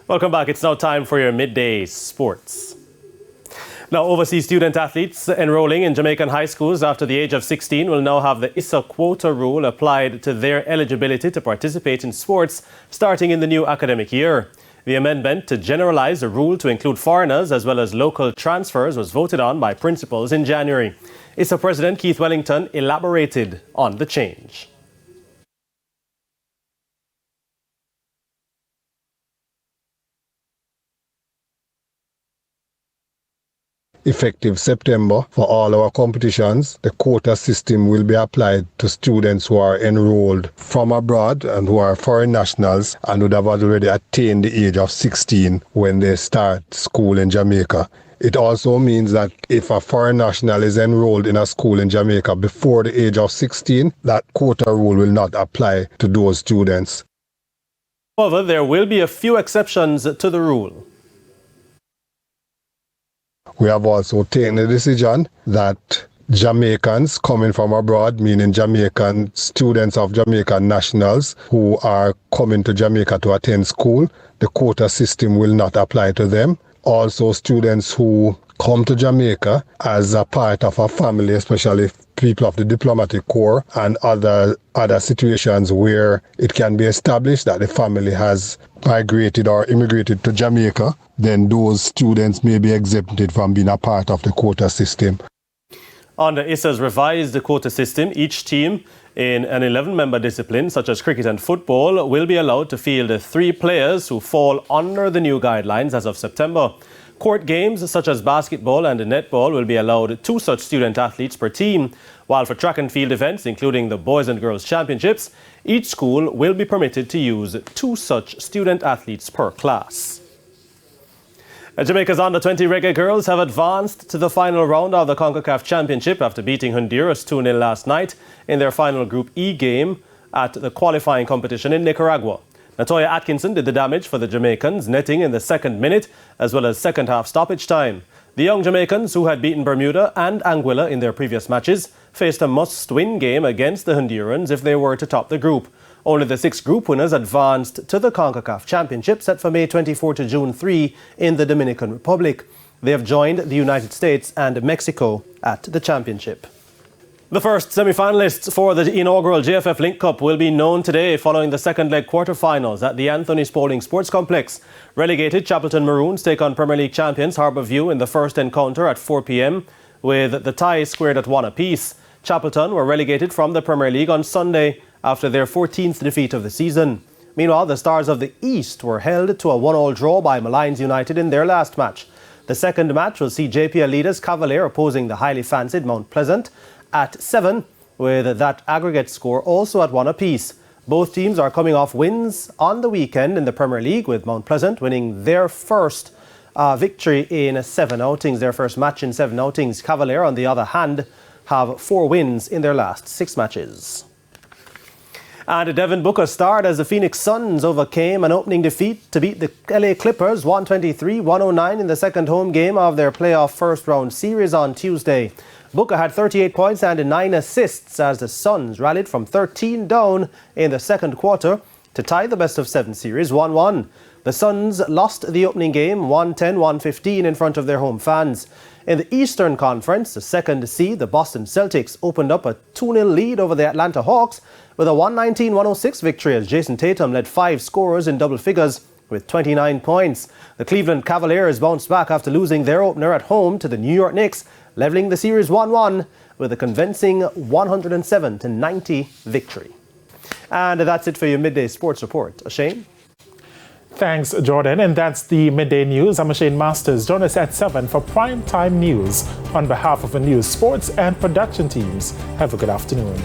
Welcome back. It's now time for your midday sports. Now, overseas student athletes enrolling in Jamaican high schools after the age of 16 will now have the ISA quota rule applied to their eligibility to participate in sports starting in the new academic year. The amendment to generalize the rule to include foreigners as well as local transfers was voted on by principals in January. ISA President Keith Wellington elaborated on the change. Effective September, for all our competitions, the quota system will be applied to students who are enrolled from abroad and who are foreign nationals and would have already attained the age of 16 when they start school in Jamaica. It also means that if a foreign national is enrolled in a school in Jamaica before the age of 16, that quota rule will not apply to those students. However, there will be a few exceptions to the rule. We have also taken the decision that Jamaicans coming from abroad, meaning Jamaican students of Jamaican nationals who are coming to Jamaica to attend school, the quota system will not apply to them. Also, students who come to Jamaica as a part of a family, especially people of the diplomatic corps and other situations where it can be established that the family has migrated or immigrated to Jamaica, then those students may be exempted from being a part of the quota system. Under ISA's revised quota system, each team in an 11-member discipline, such as cricket and football, will be allowed to field 3 players who fall under the new guidelines as of September. Court games such as basketball and netball will be allowed 2 such student athletes per team, while for track and field events, including the Boys and Girls Championships, each school will be permitted to use 2 such student athletes per class. Jamaica's under-20 reggae girls have advanced to the final round of the CONCACAF Championship after beating Honduras 2-0 last night in their final Group E game at the qualifying competition in Nicaragua. Natoya Atkinson did the damage for the Jamaicans, netting in the second minute as well as second half stoppage time. The young Jamaicans, who had beaten Bermuda and Anguilla in their previous matches, faced a must-win game against the Hondurans if they were to top the group. Only the 6 group winners advanced to the CONCACAF Championship set for May 24 to June 3 in the Dominican Republic. They have joined the United States and Mexico at the championship. The first semi-finalists for the inaugural JFF Link Cup will be known today following the second leg quarter-finals at the Anthony Spalding Sports Complex. Relegated Chapelton Maroons take on Premier League champions Harbourview in the first encounter at 4 p.m. with the ties squared at 1 apiece. Chapelton were relegated from the Premier League on Sunday after their 14th defeat of the season. Meanwhile, the Stars of the East were held to a 1-1 draw by Malines United in their last match. The second match will see JPL leaders Cavalier opposing the highly fancied Mount Pleasant at 7, with that aggregate score also at 1 apiece. Both teams are coming off wins on the weekend in the Premier League, with Mount Pleasant winning their first victory in 7 outings, their first match in 7 outings. Cavalier, on the other hand, have 4 wins in their last 6 matches. And Devin Booker starred as the Phoenix Suns overcame an opening defeat to beat the LA Clippers 123-109 in the second home game of their playoff first-round series on Tuesday. Booker had 38 points and 9 assists as the Suns rallied from 13 down in the second quarter to tie the best-of-7 series 1-1. The Suns lost the opening game 110-115 in front of their home fans. In the Eastern Conference, the second seed, the Boston Celtics, opened up a 2-0 lead over the Atlanta Hawks with a 119-106 victory as Jason Tatum led 5 scorers in double figures with 29 points. The Cleveland Cavaliers bounced back after losing their opener at home to the New York Knicks, leveling the series 1-1 with a convincing 107-90 victory. And that's it for your Midday Sports Report. Shane? Thanks, Jordan. And that's the Midday News. I'm Shane Masters. Join us at 7 for Primetime News. On behalf of the news, sports, and production teams, have a good afternoon.